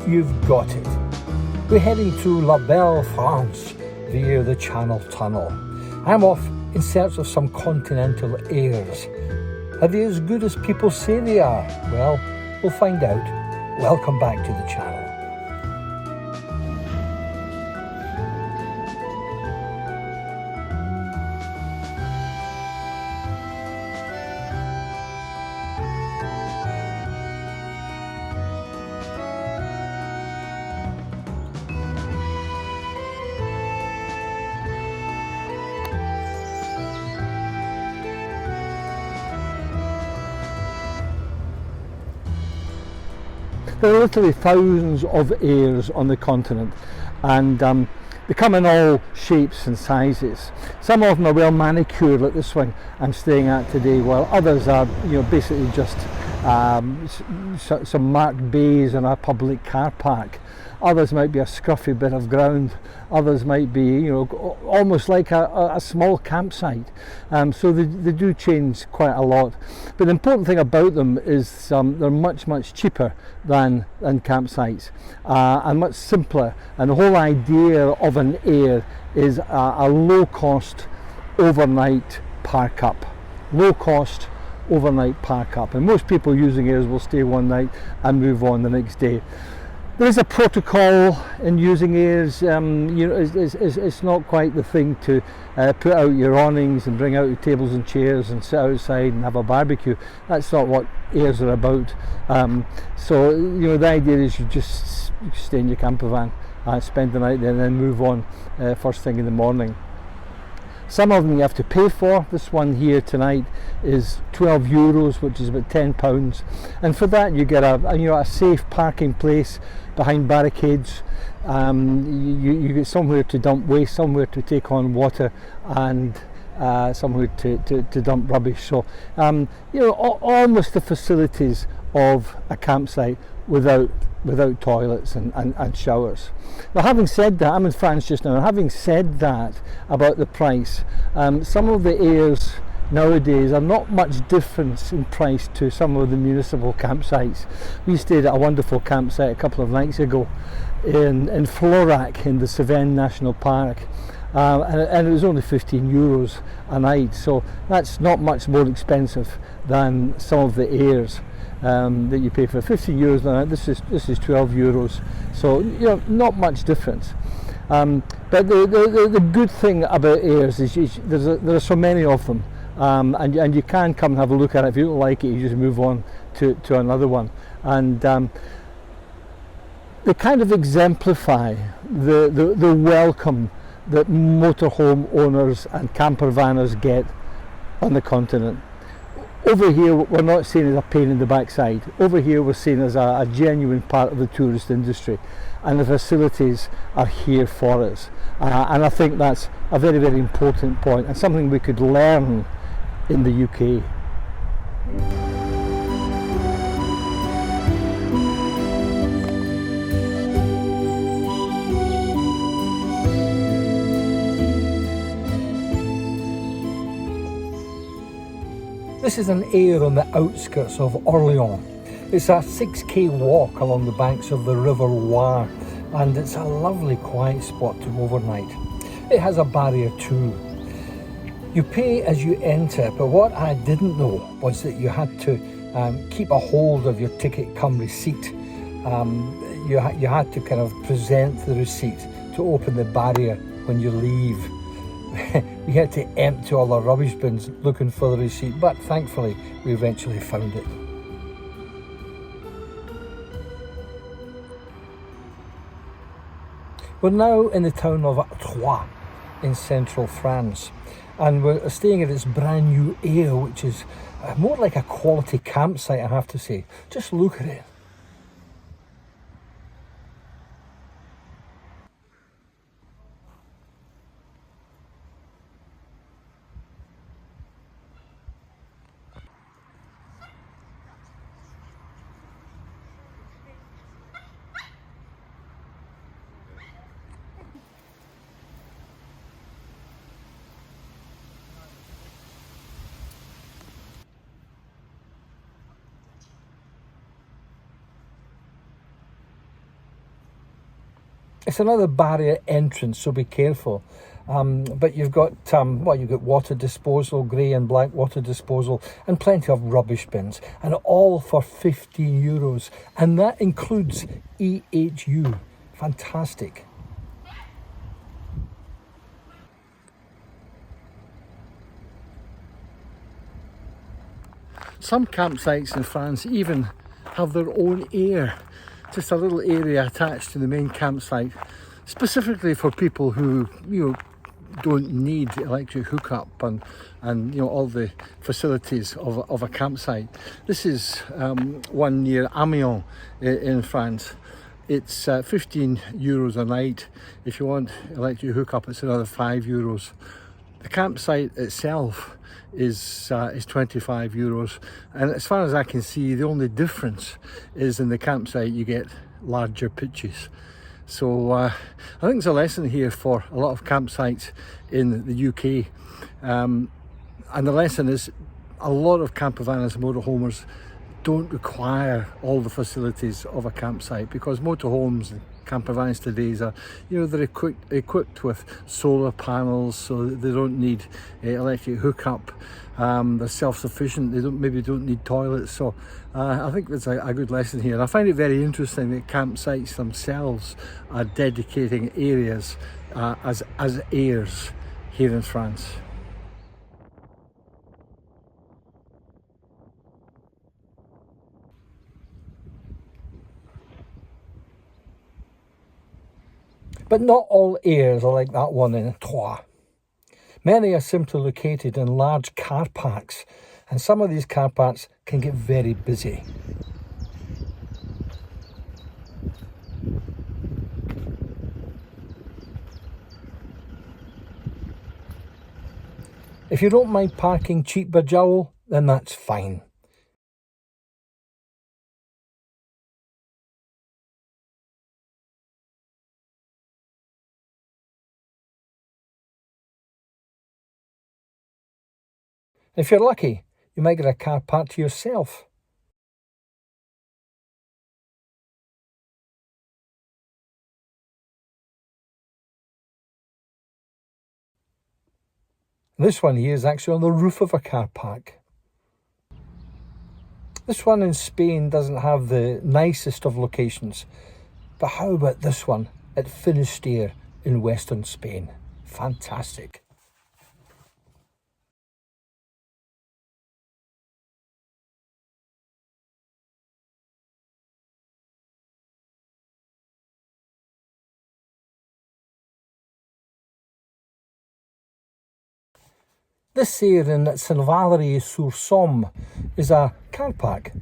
you've got it. We're heading to La Belle, France via the Channel Tunnel. I'm off in search of some Continental Aires. Are they as good as people say they are? Well, we'll find out. Welcome back to the channel. There are literally thousands of Aires on the continent, and they come in all shapes and sizes. Some of them are well manicured, like this one I'm staying at today, while others are, basically just some marked bays in a public car park. Others might be a scruffy bit of ground. Others might be, almost like a small campsite. So they do change quite a lot. But the important thing about them is they're much cheaper than campsites and much simpler. And the whole idea of an Aire is a low-cost overnight park-up. Low-cost overnight park-up. And most people using Aires will stay one night and move on the next day. There is a protocol in using Aires. It's not quite the thing to put out your awnings and bring out your tables and chairs and sit outside and have a barbecue. That's not what Aires are about. So the idea is you just stay in your camper van, spend the night there and then move on first thing in the morning. Some of them you have to pay for. This one here tonight is €12, which is about £10, and for that you get a safe parking place behind barricades. You get somewhere to dump waste, somewhere to take on water, and somewhere to dump rubbish. So almost the facilities of a campsite without toilets and showers. Now, having said that, I'm in France just now, and having said that about the price, some of the Aires nowadays are not much difference in price to some of the municipal campsites. We stayed at a wonderful campsite a couple of nights ago in Florac in the Cevennes National Park, and it was only €15 a night, so that's not much more expensive than some of the Aires that you pay for. €15 a night. This is €12, so not much difference. But the good thing about Aires is there are so many of them, and you can come and have a look at it. If you don't like it, you just move on to another one, and they kind of exemplify the welcome that motorhome owners and campervanners get on the continent. Over here we're not seen as a pain in the backside. Over here we're seen as a genuine part of the tourist industry, and the facilities are here for us, and I think that's a very important point, and something we could learn in the UK. This is an Aire on the outskirts of Orléans. It's a 6k walk along the banks of the River Loire, and it's a lovely quiet spot to overnight. It has a barrier too. You pay as you enter, but what I didn't know was that you had to keep a hold of your ticket cum receipt. You had to kind of present the receipt to open the barrier when you leave. We had to empty all our rubbish bins looking for the receipt, but thankfully we eventually found it. We're now in the town of Troyes in central France, and we're staying at this brand new Aire, which is more like a quality campsite, I have to say. Just look at it. It's another barrier entrance, so be careful. But you've got you've got water disposal, grey and black water disposal, and plenty of rubbish bins, and all for €15, and that includes EHU. Fantastic. Some campsites in France even have their own Aire, just a little area attached to the main campsite, specifically for people who don't need electric hookup and all the facilities of a campsite. This is one near Amiens in France. It's €15 a night. If you want electric hookup, it's another €5. The campsite itself is €25, and as far as I can see, the only difference is in the campsite you get larger pitches. So I think there's a lesson here for a lot of campsites in the UK, and the lesson is a lot of campervans and motorhomers don't require all the facilities of a campsite, because motorhomes and campervans today are, they're equipped with solar panels, so they don't need electric hookup. They're self-sufficient. They maybe don't need toilets. So I think that's a good lesson here. And I find it very interesting that campsites themselves are dedicating areas as Aires here in France. But not all Aires are like that one in Troyes. Many are simply located in large car parks, and some of these car parks can get very busy. If you don't mind parking cheap per jowl, then that's fine. If you're lucky, you might get a car parked to yourself. This one here is actually on the roof of a car park. This one in Spain doesn't have the nicest of locations, but how about this one at Finisterre in western Spain? Fantastic. This here in Saint-Valery-sur-Somme is a car park,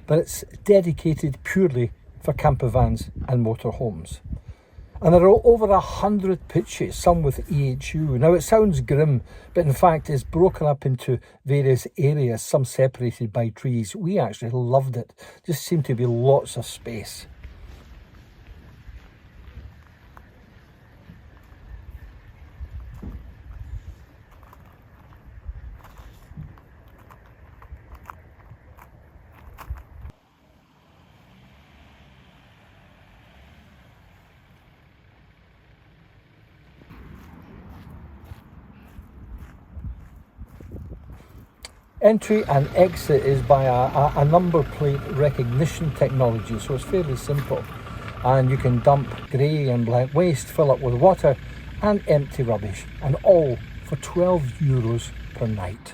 but it's dedicated purely for campervans and motorhomes. And there are over 100 pitches, some with EHU. Now it sounds grim, but in fact it's broken up into various areas, some separated by trees. We actually loved it. Just seemed to be lots of space. Entry and exit is by a number plate recognition technology, so it's fairly simple. And you can dump grey and black waste, fill up with water and empty rubbish, and all for €12 per night.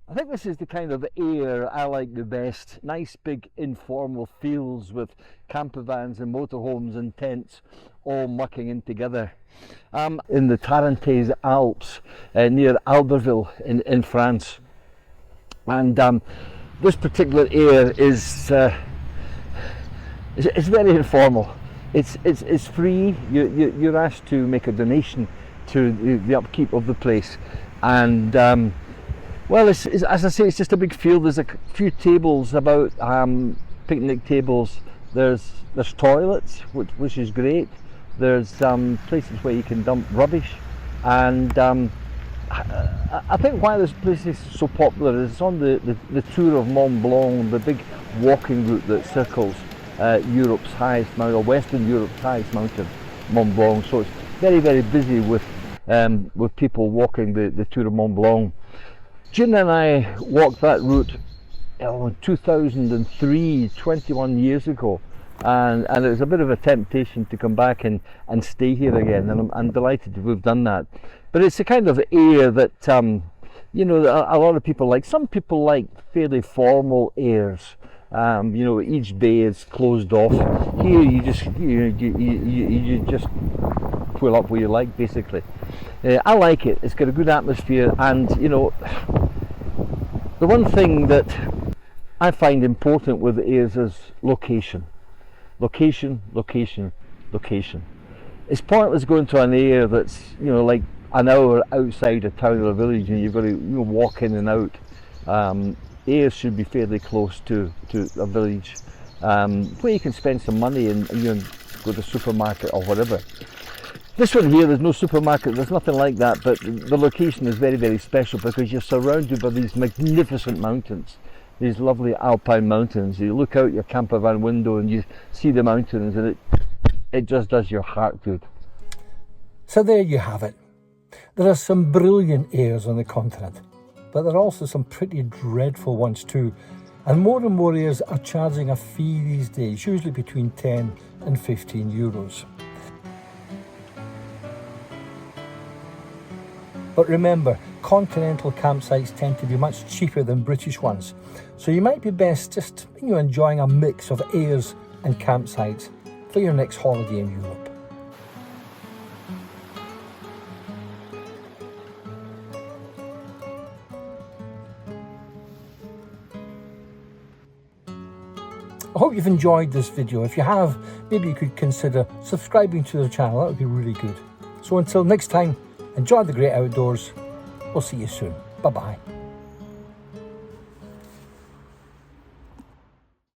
I think this is the kind of Aire I like the best. Nice big informal fields with campervans and motorhomes and tents all mucking in together. In the Tarentaise Alps near Albertville in France. And this particular Aire is it's very informal. It's free. You're asked to make a donation to the upkeep of the place. And well, as I say, it's just a big field. There's a few tables about picnic tables. There's toilets, which is great. There's places where you can dump rubbish, and I think why this place is so popular is it's on the Tour of Mont Blanc, the big walking route that circles Europe's highest mountain, or Western Europe's highest mountain, Mont Blanc. So it's very, very busy with people walking the Tour of Mont Blanc. Jim and I walked that route in 2003, 21 years ago, and it was a bit of a temptation to come back and stay here again, and I'm delighted we've done that. But it's a kind of Aire that you know, a lot of people like. Some people like fairly formal Aires. You know, each bay is closed off. Here you just you just pull up where you like, basically. I like it. It's got a good atmosphere, and you know, the one thing that I find important with Aires is location. Location, location, location. It's pointless going to an Aire that's, you know, like an hour outside a town or a village, and you've got to, you know, walk in and out. Aire should be fairly close to a village where you can spend some money and you know, go to the supermarket or whatever. This one here, there's no supermarket, there's nothing like that, but the location is very, very special because you're surrounded by these magnificent mountains, these lovely alpine mountains. You look out your campervan window and you see the mountains, and it just does your heart good. So there you have it. There are some brilliant Aires on the continent, but there are also some pretty dreadful ones too. And more Aires are charging a fee these days, usually between 10 and 15 euros. But remember, continental campsites tend to be much cheaper than British ones. So you might be best just, you know, enjoying a mix of Aires and campsites for your next holiday in Europe. I hope you've enjoyed this video. If you have, maybe you could consider subscribing to the channel. That would be really good. So until next time, enjoy the great outdoors. We'll see you soon. Bye-bye.